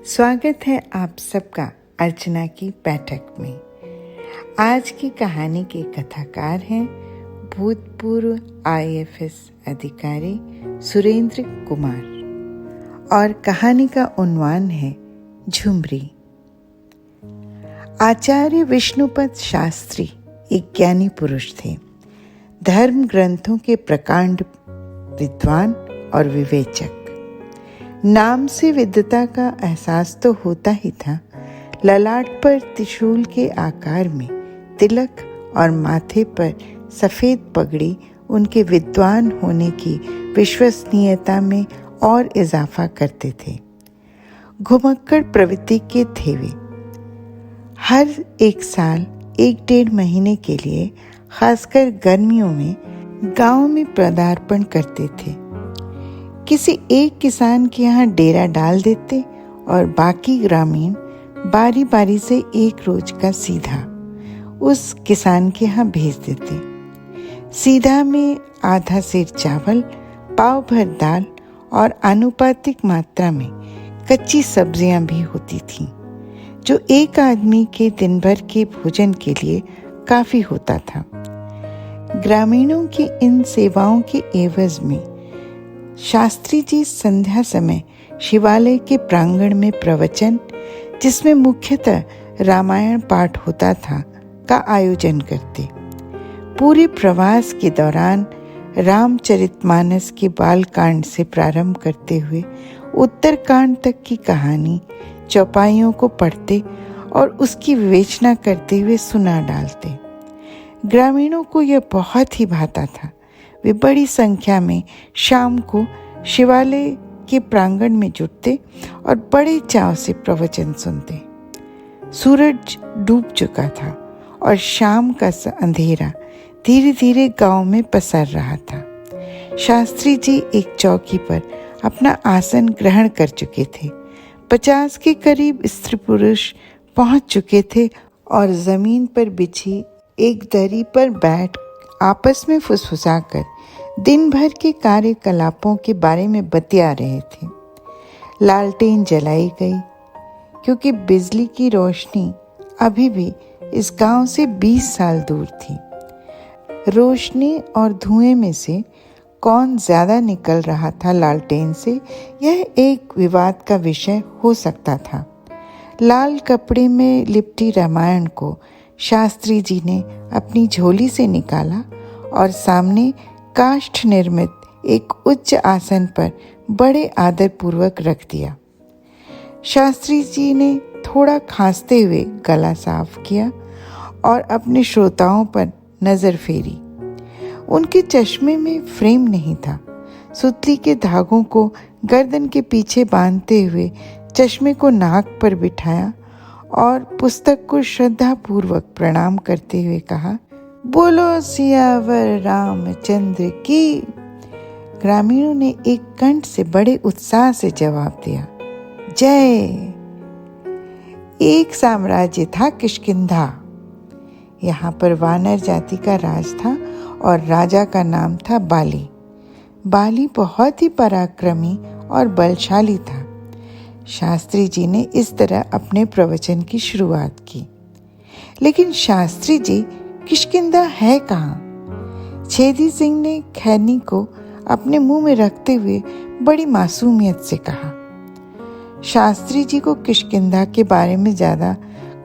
स्वागत है आप सबका अर्चना की बैठक में। आज की कहानी के कथाकार हैं भूतपूर्व IAS अधिकारी सुरेंद्र कुमार और कहानी का उन्वान है झुमरी। आचार्य विष्णुपद शास्त्री एक ज्ञानी पुरुष थे। धर्म ग्रंथों के प्रकांड विद्वान और विवेचक। नाम से विद्वता का एहसास तो होता ही था। ललाट पर त्रिशूल के आकार में तिलक और माथे पर सफ़ेद पगड़ी उनके विद्वान होने की विश्वसनीयता में और इजाफा करते थे। घुमक्कड़ प्रवृत्ति के थे वे। हर एक साल 1-1.5 महीने के लिए, खासकर गर्मियों में, गांव में पदार्पण करते थे। किसी एक किसान के यहाँ डेरा डाल देते और बाकी ग्रामीण बारी बारी से एक रोज का सीधा उस किसान के यहाँ भेज देते। सीधा में आधा सेर चावल, पाव भर दाल और आनुपातिक मात्रा में कच्ची सब्जियां भी होती थीं, जो एक आदमी के दिन भर के भोजन के लिए काफी होता था। ग्रामीणों की इन सेवाओं के एवज में शास्त्री जी संध्या समय शिवालय के प्रांगण में प्रवचन, जिसमें मुख्यतः रामायण पाठ होता था, का आयोजन करते। पूरे प्रवास के दौरान रामचरितमानस के बालकांड से प्रारंभ करते हुए उत्तरकांड तक की कहानी चौपाइयों को पढ़ते और उसकी विवेचना करते हुए सुना डालते। ग्रामीणों को यह बहुत ही भाता था। वे बड़ी संख्या में शाम को शिवालय के प्रांगण में जुटते और बड़े चाव से प्रवचन सुनते। सूरज डूब चुका था और शाम का अंधेरा धीरे धीरे गांव में पसर रहा था। शास्त्री जी एक चौकी पर अपना आसन ग्रहण कर चुके थे। 50 के करीब स्त्री पुरुष पहुंच चुके थे और जमीन पर बिछी एक दरी पर बैठ आपस में फुसफुसाकर दिन भर के कार्यकलापों के बारे में बतिया रहे थे। लालटेन जलाई गई, क्योंकि बिजली की रोशनी अभी भी इस गांव से 20 साल दूर थी। रोशनी और धुएं में से कौन ज्यादा निकल रहा था लालटेन से, यह एक विवाद का विषय हो सकता था। लाल कपड़े में लिपटी रामायण को शास्त्री जी ने अपनी झोली से निकाला और सामने काष्ठ निर्मित एक उच्च आसन पर बड़े आदर पूर्वक रख दिया। शास्त्री जी ने थोड़ा खांसते हुए गला साफ किया और अपने श्रोताओं पर नजर फेरी। उनके चश्मे में फ्रेम नहीं था। सुतली के धागों को गर्दन के पीछे बांधते हुए चश्मे को नाक पर बिठाया और पुस्तक को श्रद्धापूर्वक प्रणाम करते हुए कहा, बोलो सियावर रामचंद्र की। ग्रामीणों ने एक कंठ से बड़े उत्साह से जवाब दिया, जय। एक साम्राज्य था किष्किंधा। यहाँ पर वानर जाति का राज था और राजा का नाम था बाली। बाली बहुत ही पराक्रमी और बलशाली था। शास्त्री जी ने इस तरह अपने प्रवचन की शुरुआत की। लेकिन शास्त्री जी, किष्किंधा है कहाँ? छेदी सिंह ने खैनी को अपने मुंह में रखते हुए बड़ी मासूमियत से कहा। शास्त्री जी को किष्किंधा के बारे में ज्यादा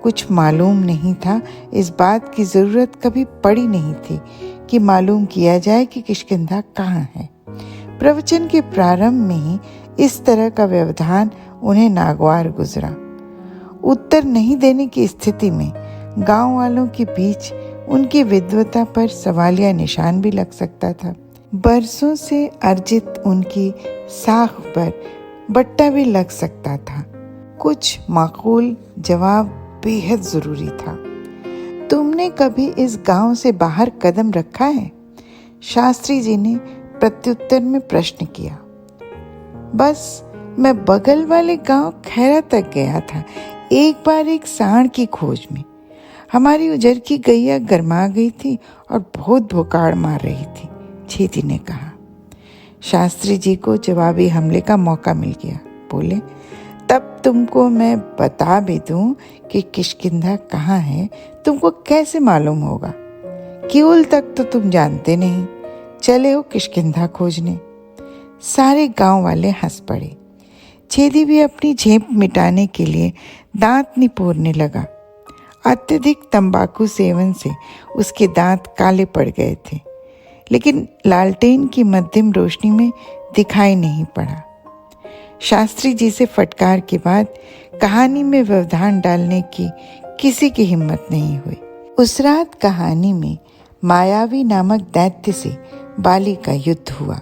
कुछ मालूम नहीं था। इस बात की जरूरत कभी पड़ी नहीं थी कि मालूम किया जाए कि किष्किंधा कहाँ है। प्रवचन के प्रारंभ में ही इस तरह का व्यवधान उन्हें नागवार गुजरा। उत्तर नहीं देने की स्थिति में गांव वालों के बीच उनकी विद्वता पर सवालिया निशान भी लग सकता था। बरसों से अर्जित उनकी साख पर बट्टा भी लग सकता था। कुछ माकूल जवाब बेहद जरूरी था। तुमने कभी इस गांव से बाहर कदम रखा है? शास्त्री जी ने प्रत्युत्तर में प्रश्न किया। बस मैं बगल वाले गांव खैरा तक गया था, एक बार एक सांड की खोज में। हमारी उजर की गैया गरमा गई थी और बहुत भुकाड़ मार रही थी, छेदी ने कहा। शास्त्री जी को जवाबी हमले का मौका मिल गया। बोले, तब तुमको मैं बता भी दूं कि किष्किंधा कहाँ है, तुमको कैसे मालूम होगा? किउल तक तो तुम जानते नहीं, चले हो किष्किंधा खोजने। सारे गांव वाले हंस पड़े। छेदी भी अपनी झेप मिटाने के लिए दांत निपोरने लगा। अत्यधिक तंबाकू सेवन से उसके दांत काले पड़ गए थे, लेकिन लालटेन की मध्यम रोशनी में दिखाई नहीं पड़ा। शास्त्री जी से फटकार के बाद कहानी में व्यवधान डालने की किसी की हिम्मत नहीं हुई। उस रात कहानी में मायावी नामक दैत्य से बाली का युद्ध हुआ।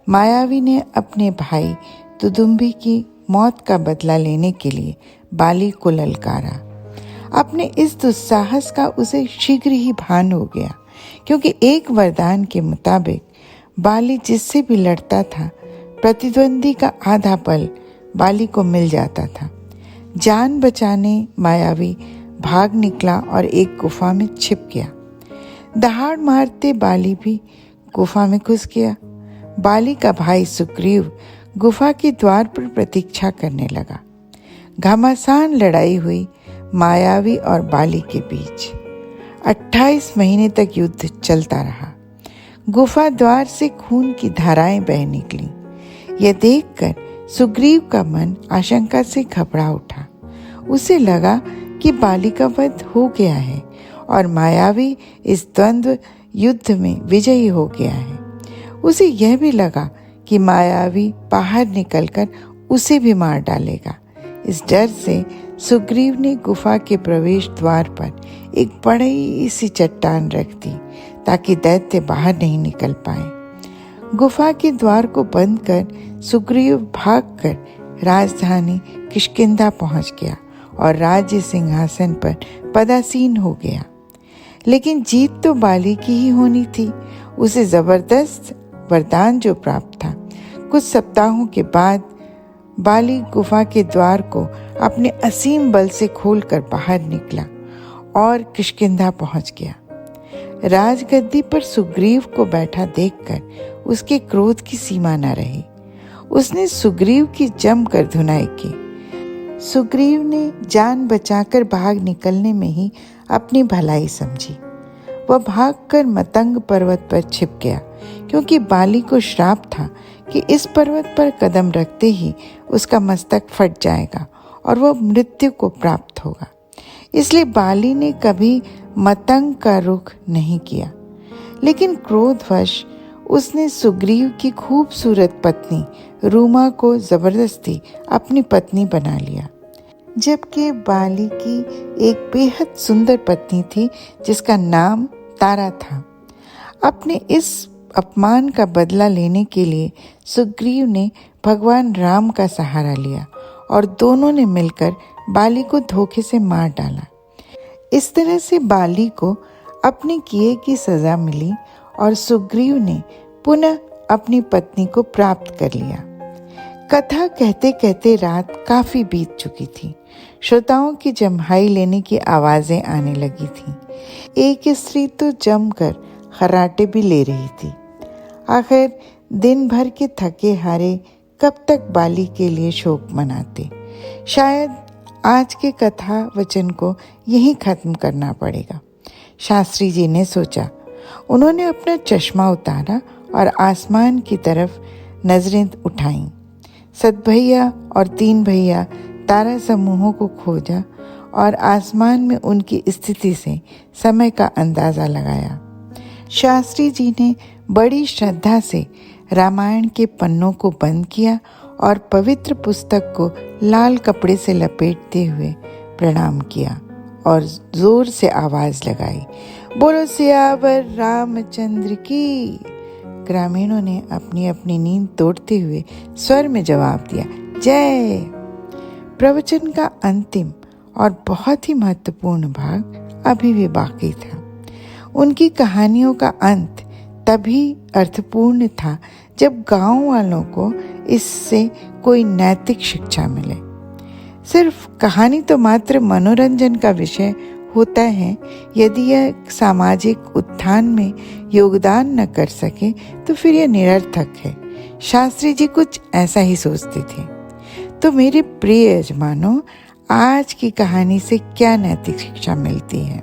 मायावी ने अपने भाई दुदुम्बी की मौत का बदला लेने के लिए बाली को ललकारा। अपने इस दुस्साहस का उसे शीघ्र ही भान हो गया, क्योंकि एक वरदान के मुताबिक बाली जिससे भी लड़ता था, प्रतिद्वंदी का आधा बल बाली को मिल जाता था। जान बचाने मायावी भाग निकला और एक गुफा में छिप गया। दहाड़ मारते बाली भी गुफा में घुस गया। बाली का भाई सुग्रीव गुफा के द्वार पर प्रतीक्षा करने लगा। घमासान लड़ाई हुई मायावी और बाली के बीच। 28 महीने तक युद्ध चलता रहा। गुफा द्वार से खून की धाराएं बह निकली। यह देखकर सुग्रीव का मन आशंका से घबरा उठा। उसे लगा कि बाली का वध हो गया है और मायावी इस द्वंद्व युद्ध में विजयी हो गया है। उसे यह भी लगा कि मायावी बाहर निकलकर उसे भी मार डालेगा। इस डर से सुग्रीव ने गुफा के प्रवेश द्वार पर एक बड़ी सी चट्टान रख दी, ताकि दैत्य बाहर नहीं निकल पाए। गुफा के द्वार को बंद कर सुग्रीव भागकर राजधानी किष्किंधा पहुंच गया और राज्य सिंहासन पर पदासीन हो गया। लेकिन जीत तो बाली की ही होनी थी। उसे जबरदस्त वरदान जो प्राप्त था। कुछ सप्ताहों के बाद बाली गुफा के द्वार को अपने असीम बल से खोलकर बाहर निकला और किष्किंधा पहुंच गया। राजगद्दी पर सुग्रीव को बैठा देखकर उसके क्रोध की सीमा न रही। उसने सुग्रीव की जमकर धुनाई की। सुग्रीव ने जान बचाकर भाग निकलने में ही अपनी भलाई समझी। वह भागकर मतंग पर्वत पर छिप गया, क्योंकि बाली को श्राप था कि इस पर्वत पर कदम रखते ही उसका मस्तक फट जाएगा और वह मृत्यु को प्राप्त होगा। इसलिए बाली ने कभी मतंग का रुख नहीं किया। लेकिन क्रोधवश उसने सुग्रीव की खूबसूरत पत्नी रूमा को जबरदस्ती अपनी पत्नी बना लिया, जबकि बाली की एक बेहद सुंदर पत्नी थी जिसका नाम तारा था। अपने इस अपमान का बदला लेने के लिए सुग्रीव ने भगवान राम का सहारा लिया और दोनों ने मिलकर बाली को धोखे से मार डाला। इस तरह से बाली को अपने किए की सजा मिली और सुग्रीव ने पुनः अपनी पत्नी को प्राप्त कर लिया। कथा कहते कहते रात काफी बीत चुकी थी। श्रोताओं की जम्हाई लेने की आवाजें आने लगी थीं। एक स्त्री तो जमकर खर्राटे भी ले रही थी। आखिर दिन भर के थके हारे कब तक बाली के लिए शोक मनाते। शायद आज के कथा वचन को यहीं खत्म करना पड़ेगा, शास्त्री जी ने सोचा। उन्होंने अपना चश्मा उतारा और आसमान की तरफ नजरें उठाईं। सतभैया और तीन भैया तारा समूहों को खोजा और आसमान में उनकी स्थिति से समय का अंदाजा लगाया। शास्त्री जी ने बड़ी श्रद्धा से रामायण के पन्नों को बंद किया और पवित्र पुस्तक को लाल कपड़े से लपेटते हुए प्रणाम किया और जोर से आवाज लगाई, बोलो सियावर रामचंद्र की। ग्रामीणों ने अपनी अपनी नींद तोड़ते हुए स्वर में जवाब दिया, जय। प्रवचन का अंतिम और बहुत ही महत्वपूर्ण भाग अभी भी बाकी था। उनकी कहानियों का अंत तभी अर्थपूर्ण था जब गांव वालों को इससे कोई नैतिक शिक्षा मिले। सिर्फ कहानी तो मात्र मनोरंजन का विषय होता है। यदि यह सामाजिक उत्थान में योगदान न कर सके तो फिर यह निरर्थक है। शास्त्री जी कुछ ऐसा ही सोचते थे। तो मेरे प्रिय यजमानों, आज की कहानी से क्या नैतिक शिक्षा मिलती है?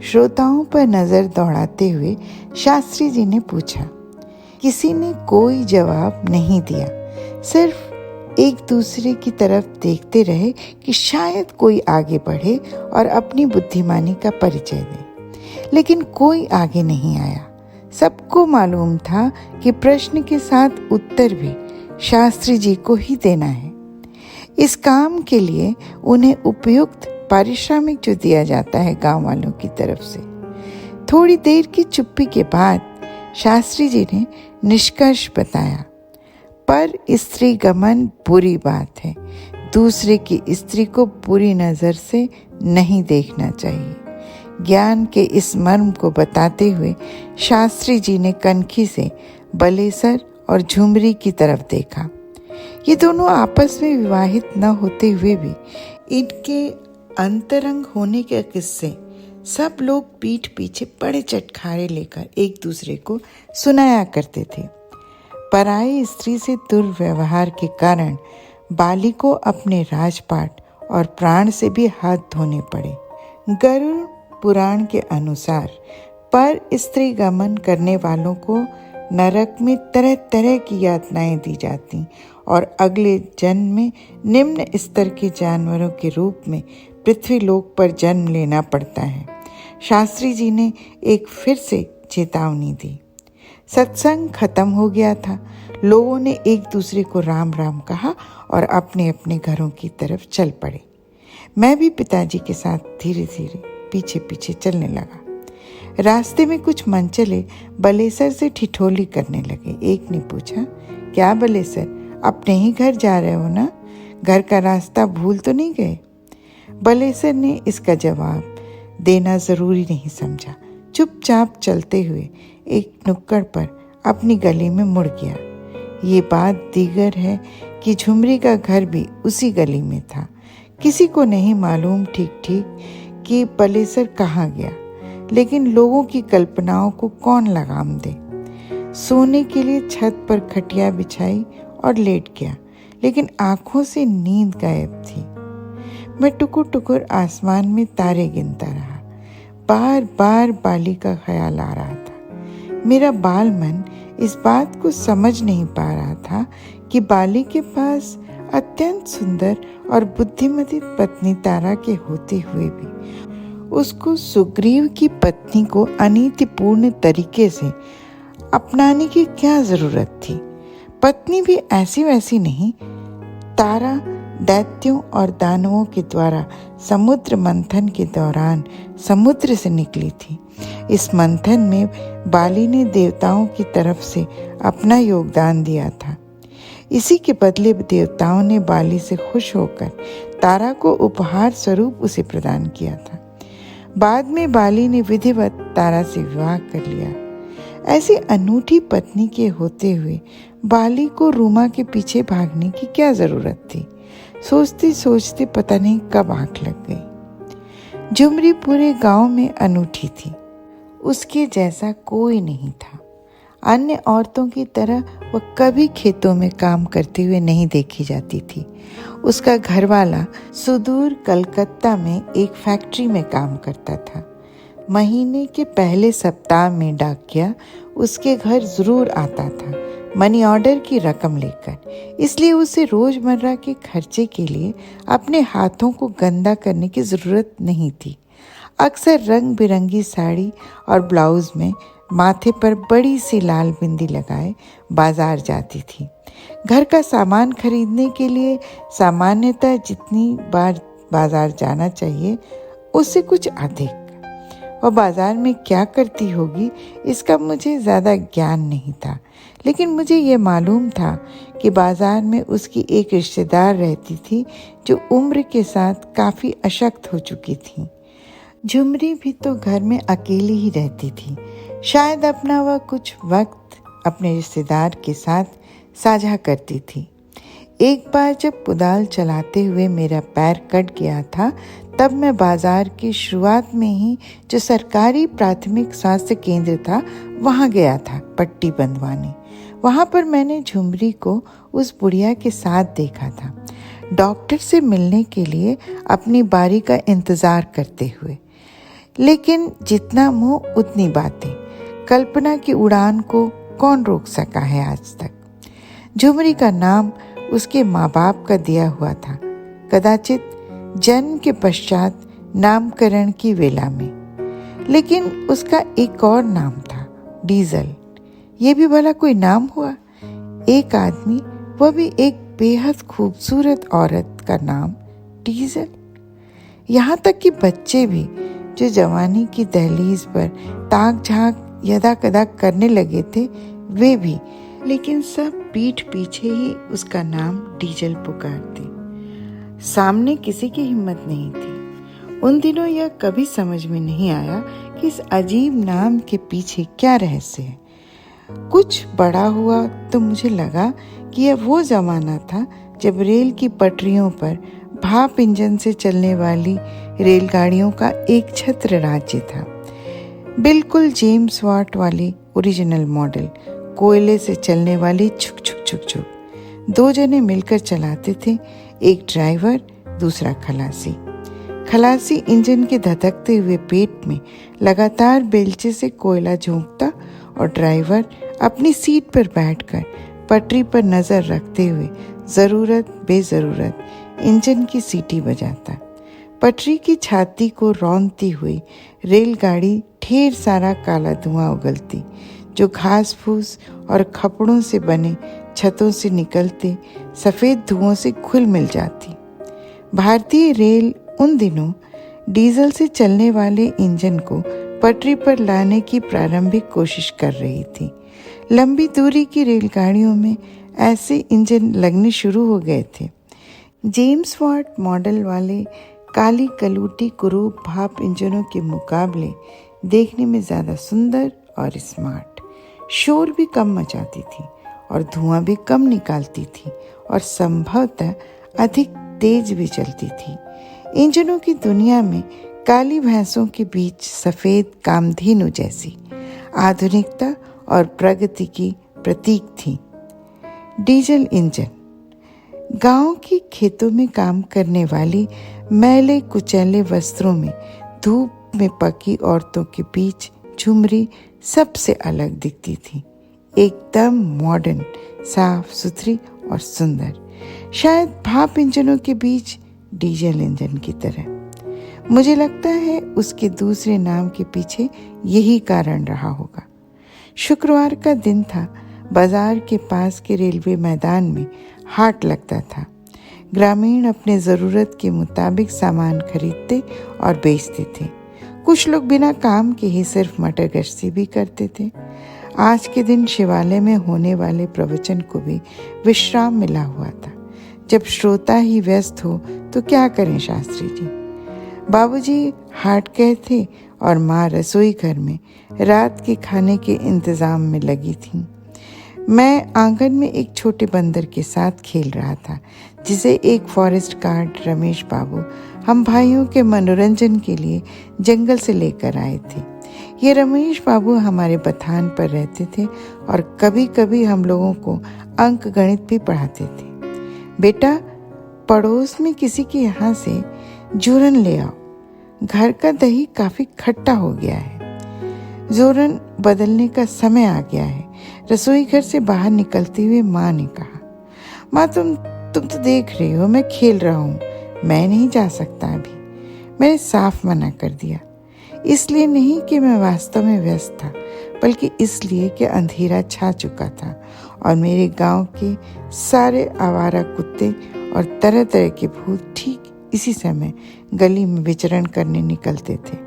श्रोताओं पर नजर दौड़ाते हुए शास्त्री जी ने पूछा। किसी ने कोई जवाब नहीं दिया, सिर्फ एक दूसरे की तरफ देखते रहे कि शायद कोई आगे बढ़े और अपनी बुद्धिमानी का परिचय दे। लेकिन कोई आगे नहीं आया। सबको मालूम था कि प्रश्न के साथ उत्तर भी शास्त्री जी को ही देना है। इस काम के लिए उन्हें उपयुक्त पारिश्रमिक जो दिया जाता है गांव वालों की तरफ से। थोड़ी देर की चुप्पी के बाद शास्त्री जी ने निष्कर्ष बताया, पर स्त्री गमन बुरी बात है। दूसरे की स्त्री को बुरी नजर से नहीं देखना चाहिए। ज्ञान के इस मर्म को बताते हुए शास्त्री जी ने कनखी से बलेसर और झुमरी की तरफ देखा। ये दोनों आपस में विवाहित न होते हुए भी इनके अंतरंग होने के किस्से सब लोग पीठ पीछे बड़े चटखारे लेकर एक दूसरे को सुनाया करते थे। पराई स्त्री से दुर्व्यवहार के कारण बाली को अपने राजपाट और प्राण से भी हाथ धोने पड़े। गरुड़ पुराण के अनुसार पर स्त्री गमन करने वालों को नरक में तरह तरह की यातनाएं दी जाती और अगले जन्म में निम्न स्तर के जानवरों के रूप में पृथ्वी लोक पर जन्म लेना पड़ता है। शास्त्री जी ने एक फिर से चेतावनी दी। सत्संग खत्म हो गया था। लोगों ने एक दूसरे को राम राम कहा और अपने अपने घरों की तरफ चल पड़े। मैं भी पिताजी के साथ धीरे धीरे पीछे पीछे चलने लगा। रास्ते में कुछ मनचले बलेसर से ठिठोली करने लगे। एक ने पूछा, क्या बलेसर, अपने ही घर जा रहे हो ना? घर का रास्ता भूल तो नहीं गए? बलेसर ने इसका जवाब देना जरूरी नहीं समझा। चुपचाप चलते हुए एक नुक्कड़ पर अपनी गली में मुड़ गया। ये बात दीगर है कि झुमरी का घर भी उसी गली में था। किसी को नहीं मालूम ठीक ठीक कि बलेसर कहाँ गया, लेकिन लोगों की कल्पनाओं को कौन लगाम दे। सोने के लिए छत पर खटिया बिछाई और लेट गया, लेकिन आंखों से नींद गायब थी। मैं टुकुर टुकुर आसमान में तारे गिनता रहा। बार बार बाली का ख्याल आ रहा था। मेरा बाल मन इस बात को समझ नहीं पा रहा था कि बाली के पास अत्यंत सुंदर और बुद्धिमती पत्नी तारा के होते हुए भी उसको सुग्रीव की पत्नी को अनीतिपूर्ण तरीके से अपनाने की क्या जरूरत थी। पत्नी भी ऐसी वैसी नहीं। तारा दैत्यों और दानवों के द्वारा समुद्र मंथन के दौरान समुद्र से निकली थी। इस मंथन में बाली ने देवताओं की तरफ से अपना योगदान दिया था। इसी के बदले देवताओं ने बाली से खुश होकर तारा को उपहार स्वरूप उसे प्रदान किया था। बाद में बाली ने विधिवत तारा से विवाह कर लिया। ऐसी अनूठी पत्नी के होते हुए बाली को रूमा के पीछे भागने की क्या जरूरत थी? सोचते सोचते पता नहीं कब आंख लग गई। झुमरी पूरे गांव में अनूठी थी। उसके जैसा कोई नहीं था। अन्य औरतों की तरह वह कभी खेतों में काम करते हुए नहीं देखी जाती थी। उसका घरवाला सुदूर कलकत्ता में एक फैक्ट्री में काम करता था। महीने के पहले सप्ताह में डाकिया उसके घर जरूर आता था, मनी ऑर्डर की रकम लेकर। इसलिए उसे रोजमर्रा के खर्चे के लिए अपने हाथों को गंदा करने की जरूरत नहीं थी। अक्सर रंग बिरंगी साड़ी और ब्लाउज में माथे पर बड़ी सी लाल बिंदी लगाए बाजार जाती थी। घर का सामान खरीदने के लिए सामान्यतः जितनी बार बाजार जाना चाहिए उससे कुछ अधिक। वह बाजार में क्या करती होगी इसका मुझे ज़्यादा ज्ञान नहीं था, लेकिन मुझे ये मालूम था कि बाजार में उसकी एक रिश्तेदार रहती थी जो उम्र के साथ काफ़ी अशक्त हो चुकी थी। झुमरी भी तो घर में अकेली ही रहती थी। शायद अपना वह कुछ वक्त अपने रिश्तेदार के साथ साझा करती थी। एक बार जब कुदाल चलाते हुए मेरा पैर कट गया था, तब मैं बाजार की शुरुआत में ही जो सरकारी प्राथमिक स्वास्थ्य केंद्र था वहाँ गया था पट्टी बंधवाने। वहाँ पर मैंने झुमरी को उस बुढ़िया के साथ देखा था। डॉक्टर से मिलने के लिए अपनी बारी का इंतज़ार करते हुए। लेकिन जितना मुंह उतनी बातें। कल्पना की उड़ान को कौन रोक सका है आज तक। झुमरी का नाम उसके माँ बाप का दिया हुआ था, कदाचित जन्म के पश्चात नामकरण की वेला में। लेकिन उसका एक और नाम था, डीजल। ये भी भला कोई नाम हुआ? एक आदमी, वह भी एक बेहद खूबसूरत औरत का नाम डीजल। यहाँ तक कि बच्चे भी जो जवानी की दहलीज पर ताक झांक यदा कदा करने लगे थे, वे भी, लेकिन सब पीठ पीछे ही उसका नाम डीजल पुकारते। सामने किसी की हिम्मत नहीं थी। उन दिनों यह कभी समझ में नहीं आया कि इस अजीब नाम के पीछे क्या रहस्य है। कुछ बड़ा हुआ तो मुझे लगा कि यह वो जमाना था जब रेल की पटरियों पर भाप इंजन से चलने वाली रेलगाड़ियों का एक छत्र राज्य था। बिल्कुल जेम्स वाट वाली ओरिजिनल मॉडल, कोयले से चलने वाली छुक छुक छुक छुक। 2 जने मिलकर चलाते थे, एक ड्राइवर, दूसरा खलासी। खलासी इंजन के धधकते हुए पेट में लगातार बेलचे से कोयला झोंकता और ड्राइवर अपनी सीट पर बैठकर पटरी पर नजर रखते हुए जरूरत बेजरूरत इंजन की सीटी बजाता। पटरी की छाती को रौंदती हुई रेलगाड़ी ढेर सारा काला धुआं उगलती, जो घास फूस और खपड़ों से बने छतों से निकलते सफ़ेद धुओं से घुल मिल जाती। भारतीय रेल उन दिनों डीजल से चलने वाले इंजन को पटरी पर लाने की प्रारंभिक कोशिश कर रही थी। लंबी दूरी की रेलगाड़ियों में ऐसे इंजन लगने शुरू हो गए थे। जेम्स वाट मॉडल वाले काली कलूटी कुरूप भाप इंजनों के मुकाबले देखने में ज़्यादा सुंदर और स्मार्ट, शोर भी कम मचाती थी और धुआं भी कम निकालती थी और संभवतः अधिक तेज भी चलती थी। इंजनों की दुनिया में काली भैंसों के बीच सफ़ेद कामधेनु जैसी आधुनिकता और प्रगति की प्रतीक थी। Diesel engine. गांव के खेतों में काम करने वाली मैले कुचैले वस्त्रों में धूप में पकी औरतों के बीच झुमरी सबसे अलग दिखती थी, एकदम मॉडर्न, साफ सुथरी और सुंदर, शायद भाप इंजनों के बीच डीजल इंजन की तरह। मुझे लगता है उसके दूसरे नाम के पीछे यही कारण रहा होगा। शुक्रवार का दिन था। बाजार के पास के रेलवे मैदान में हाट लगता था। ग्रामीण अपने ज़रूरत के मुताबिक सामान खरीदते और बेचते थे। कुछ लोग बिना काम के ही सिर्फ मटर गश्ती भी करते थे। आज के दिन शिवालय में होने वाले प्रवचन को भी विश्राम मिला हुआ था। जब श्रोता ही व्यस्त हो तो क्या करें शास्त्री जी। बाबूजी हाट गए थे और माँ रसोई घर में रात के खाने के इंतज़ाम में लगी थी। मैं आंगन में एक छोटे बंदर के साथ खेल रहा था, जिसे एक फॉरेस्ट गार्ड रमेश बाबू हम भाइयों के मनोरंजन के लिए जंगल से लेकर आए थे। ये रमेश बाबू हमारे बथान पर रहते थे और कभी कभी हम लोगों को अंक गणित भी पढ़ाते थे। बेटा, पड़ोस में किसी के यहाँ से जूरन ले आओ, घर का दही काफ़ी खट्टा हो गया है। जोरन बदलने का समय आ गया है। रसोई घर से बाहर निकलते हुए माँ ने कहा। माँ, तुम तो देख रही हो मैं खेल रहा हूँ, मैं नहीं जा सकता अभी। मैंने साफ मना कर दिया। इसलिए नहीं कि मैं वास्तव में व्यस्त था, बल्कि इसलिए कि अंधेरा छा चुका था और मेरे गांव के सारे आवारा कुत्ते और तरह तरह के भूत ठीक इसी समय गली में विचरण करने निकलते थे।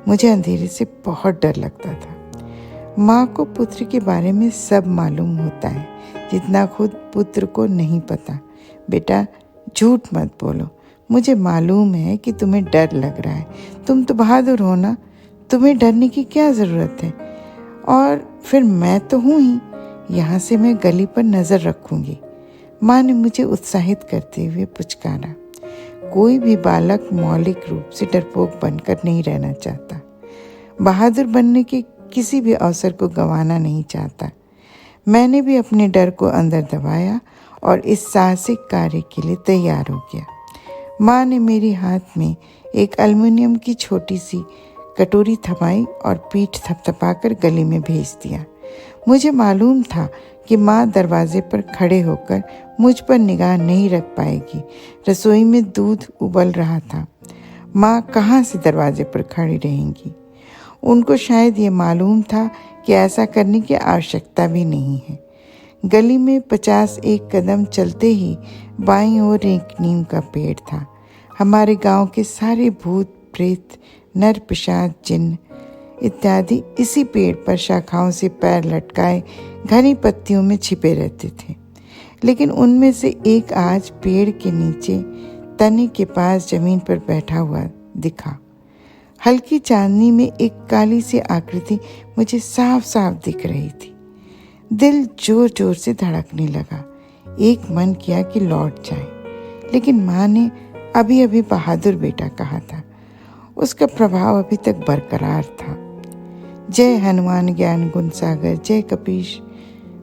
मुझे अंधेरे से बहुत डर लगता था। माँ को पुत्र के बारे में सब मालूम होता है, जितना खुद पुत्र को नहीं पता। बेटा, झूठ मत बोलो। मुझे मालूम है कि तुम्हें डर लग रहा है। तुम तो बहादुर हो ना, तुम्हें डरने की क्या ज़रूरत है। और फिर मैं तो हूँ ही, यहाँ से मैं गली पर नज़र रखूँगी। माँ ने मुझे उत्साहित करते हुए पुचकारा। कोई भी बालक मौलिक रूप से डरपोक बनकर नहीं रहना चाहता। बहादुर बनने के किसी भी अवसर को गंवाना नहीं चाहता। मैंने भी अपने डर को अंदर दबाया और इस साहसिक कार्य के लिए तैयार हो गया। माँ ने मेरे हाथ में एक एल्युमिनियम की छोटी सी कटोरी थमाई और पीठ थपथपाकर गली में भेज दिया। मुझे मालूम था कि माँ दरवाजे पर खड़े होकर मुझ पर निगाह नहीं रख पाएगी। रसोई में दूध उबल रहा था। माँ कहाँ से दरवाजे पर खड़ी रहेंगी। उनको शायद ये मालूम था कि ऐसा करने की आवश्यकता भी नहीं है। गली में 51 कदम चलते ही बाईं ओर एक नीम का पेड़ था। हमारे गांव के सारे भूत प्रेत, नर पिशाच, जिन्न इत्यादि इसी पेड़ पर शाखाओं से पैर लटकाए घनी पत्तियों में छिपे रहते थे। लेकिन उनमें से एक आज पेड़ के नीचे तने के पास जमीन पर बैठा हुआ दिखा। हल्की चांदनी में एक काली सी आकृति मुझे साफ साफ दिख रही थी। दिल जोर जोर से धड़कने लगा। एक मन किया कि लौट जाए, लेकिन माँ ने अभी अभी बहादुर बेटा कहा था। उसका प्रभाव अभी तक बरकरार था। जय हनुमान ज्ञान गुण सागर, जय कपीश।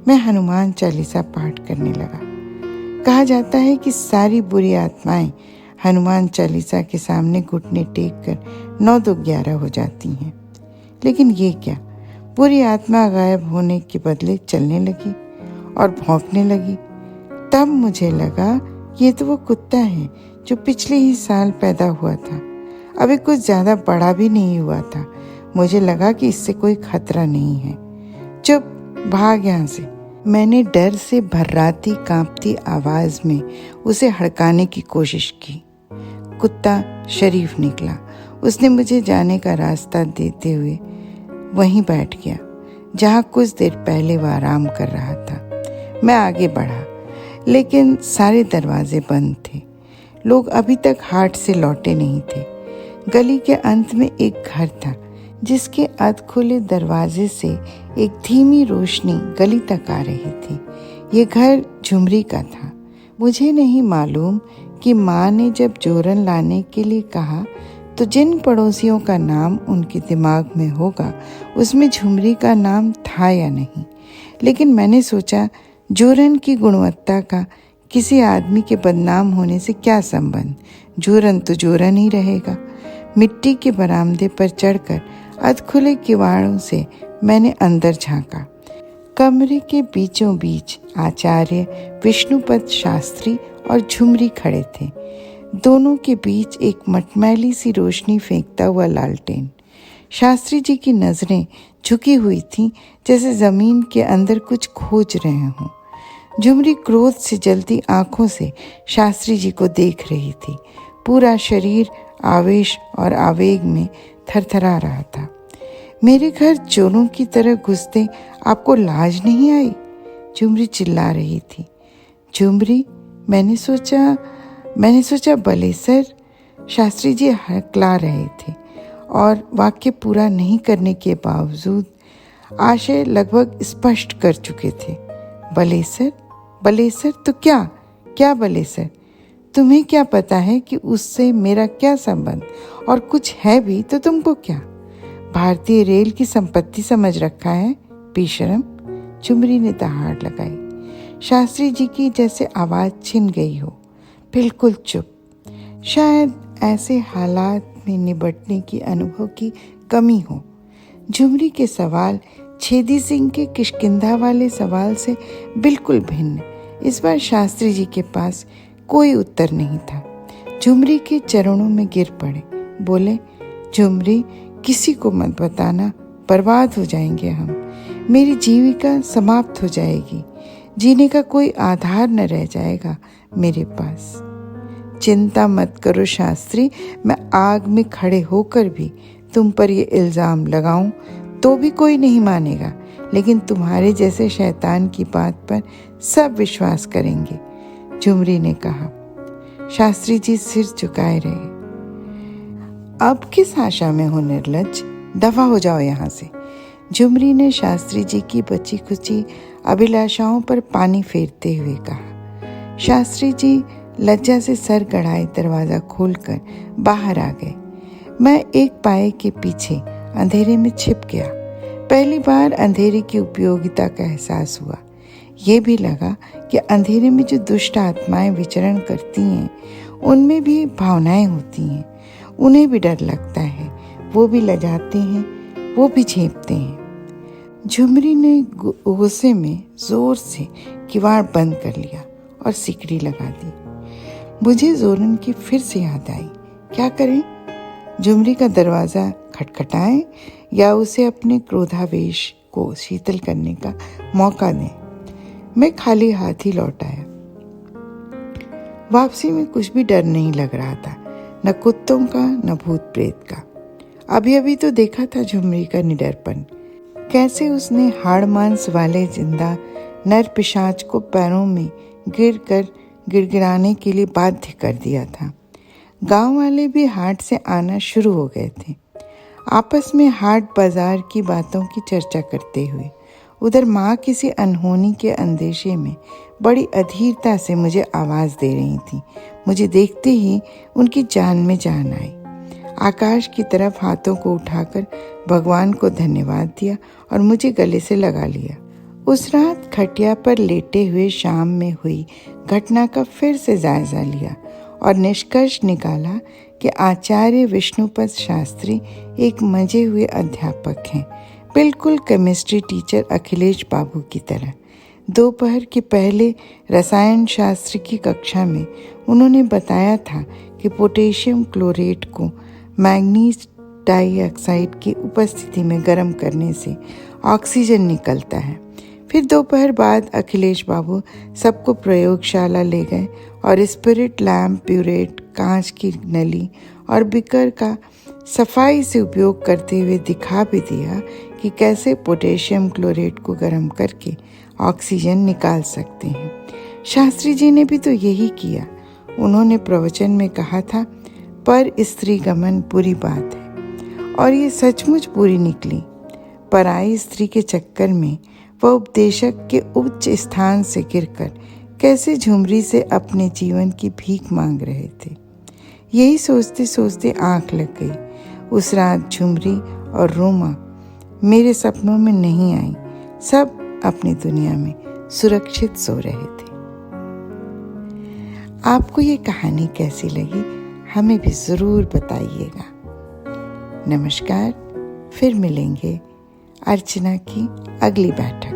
मैं हनुमान चालीसा पाठ करने लगा। कहा जाता है कि सारी बुरी आत्माएं हनुमान चालीसा के सामने घुटने टेक कर 9 2 11 हो जाती हैं। लेकिन ये क्या, बुरी आत्मा गायब होने के बदले चलने लगी और भौंकने लगी। तब मुझे लगा ये तो वो कुत्ता है जो पिछले ही साल पैदा हुआ था। अभी कुछ ज़्यादा बड़ा भी नहीं हुआ था। मुझे लगा कि इससे कोई खतरा नहीं है। चुप, भाग यहाँ से। मैंने डर से भर्राती कांपती आवाज में उसे हड़काने की कोशिश की। कुत्ता शरीफ निकला। उसने मुझे जाने का रास्ता देते हुए वहीं बैठ गया जहाँ कुछ देर पहले वह आराम कर रहा था। मैं आगे बढ़ा, लेकिन सारे दरवाजे बंद थे। लोग अभी तक हाट से लौटे नहीं थे। गली के अंत में एक घर था जिसके अध खुले दरवाजे से एक धीमी रोशनी गली तक आ रही थी। ये घर झुमरी का था। मुझे नहीं मालूम कि माँ ने जब जोरन लाने के लिए कहा तो जिन पड़ोसियों का नाम उनके दिमाग में होगा उसमें झुमरी का नाम था या नहीं। लेकिन मैंने सोचा, जोरन की गुणवत्ता का किसी आदमी के बदनाम होने से क्या संबंध। जोरन तो जोरन ही रहेगा। मिट्टी के बरामदे पर चढ़कर अधखुले किवाड़ों से मैंने अंदर झांका। कमरे के बीचों बीच आचार्य विष्णुपद शास्त्री और झुमरी खड़े थे। दोनों के बीच एक मटमैली सी रोशनी फेंकता हुआ लालटेन। शास्त्री जी की नजरें झुकी हुई थीं, जैसे जमीन के अंदर कुछ खोज रहे हों। झुमरी क्रोध से जलती आंखों से शास्त्री जी को देख रही थी। पूरा शरीर आवेश और आवेग में थरथरा रहा था। मेरे घर चोरों की तरह घुसते आपको लाज नहीं आई? झुमरी चिल्ला रही थी। झुमरी, मैंने सोचा भले सर। शास्त्री जी हकला रहे थे और वाक्य पूरा नहीं करने के बावजूद आशय लगभग स्पष्ट कर चुके थे। भले सर तो क्या भले सर? तुम्हें क्या पता है कि उससे मेरा क्या संबंध, और कुछ है भी तो तुमको क्या? भारतीय रेल की संपत्ति समझ रखा है, बेशरम। झुमरी ने दहाड़ लगाई। शास्त्री जी की जैसे आवाज छिन गई हो। बिल्कुल चुप। शायद ऐसे हालात में निपटने की अनुभव की कमी हो। झुमरी के सवाल छेदी सिंह के किष्किंधा वाले सवाल से बिल्कुल भिन्न। इस बार शास्त्री जी के पास कोई उत्तर नहीं था। झुमरी के चरणों में गिर पड़े। बोले, झुमरी, किसी को मत बताना, बर्बाद हो जाएंगे हम। मेरी जीविका समाप्त हो जाएगी। जीने का कोई आधार न रह जाएगा मेरे पास। चिंता मत करो शास्त्री, मैं आग में खड़े होकर भी तुम पर ये इल्ज़ाम लगाऊं तो भी कोई नहीं मानेगा, लेकिन तुम्हारे जैसे शैतान की बात पर सब विश्वास करेंगे, झुमरी ने कहा। शास्त्री जी सिर झुकाए रहे। अब किस आशा में हो निर्लज्ज, दफा हो जाओ यहाँ से। झुमरी ने शास्त्री जी की बची खुची अभिलाषाओं पर पानी फेरते हुए कहा। शास्त्री जी लज्जा से सर गड़ाए दरवाजा खोलकर बाहर आ गए। मैं एक पाए के पीछे अंधेरे में छिप गया। पहली बार अंधेरे की उपयोगिता का एहसास हुआ। ये भी लगा कि अंधेरे में जो दुष्ट आत्माएं विचरण करती हैं उनमें भी भावनाएं होती हैं, उन्हें भी डर लगता है, वो भी लजाते हैं, वो भी झेपते हैं। झुमरी ने गुस्से में जोर से किवाड़ बंद कर लिया और सिकड़ी लगा दी। मुझे जोरन की फिर से याद आई, क्या करें? झुमरी का दरवाज़ा खटखटाएं या उसे अपने क्रोधावेश को शीतल करने का मौका दें? मैं खाली हाथ ही लौट आया। वापसी में कुछ भी डर नहीं लग रहा था, न कुत्तों का न भूत प्रेत का। अभी अभी तो देखा था झुमरी का निडरपन, कैसे उसने हाड़ मांस वाले जिंदा नर पिशाच को पैरों में गिर कर गिड़गिड़ाने के लिए बाध्य कर दिया था। गांव वाले भी हाट से आना शुरू हो गए थे, आपस में हाट बाजार की बातों की चर्चा करते हुए। उधर माँ किसी अनहोनी के अंदेशे में बड़ी अधीरता से मुझे आवाज़ दे रही थी। मुझे देखते ही उनकी जान में जान आई। आकाश की तरफ हाथों को उठाकर भगवान को धन्यवाद दिया और मुझे गले से लगा लिया। उस रात खटिया पर लेटे हुए शाम में हुई घटना का फिर से जायजा लिया और निष्कर्ष निकाला कि आचार्य विष्णुपद शास्त्री एक मजे हुए अध्यापक हैं, बिल्कुल केमिस्ट्री टीचर अखिलेश बाबू की तरह। दोपहर के पहले रसायन शास्त्र की कक्षा में उन्होंने बताया था कि पोटेशियम क्लोरेट को मैग्नीज डाइऑक्साइड की उपस्थिति में गर्म करने से ऑक्सीजन निकलता है। फिर दोपहर बाद अखिलेश बाबू सबको प्रयोगशाला ले गए और स्पिरिट लैम्प, प्यूरेट, कांच की नली और बिकर का सफाई से उपयोग करते हुए दिखा भी दिया कि कैसे पोटेशियम क्लोरेट को गर्म करके ऑक्सीजन निकाल सकते हैं। शास्त्री जी ने भी तो यही किया। उन्होंने प्रवचन में कहा था, पर स्त्री गमन बुरी बात है, और ये सचमुच बुरी निकली। पराई स्त्री के चक्कर में वह उपदेशक के उच्च स्थान से गिरकर कैसे झुमरी से अपने जीवन की भीख मांग रहे थे। यही सोचते सोचते आंख लग गई। उस रात झुमरी और रोमा मेरे सपनों में नहीं आई। सब अपनी दुनिया में सुरक्षित सो रहे थे। आपको ये कहानी कैसी लगी हमें भी ज़रूर बताइएगा। नमस्कार, फिर मिलेंगे अर्चना की अगली बैठक।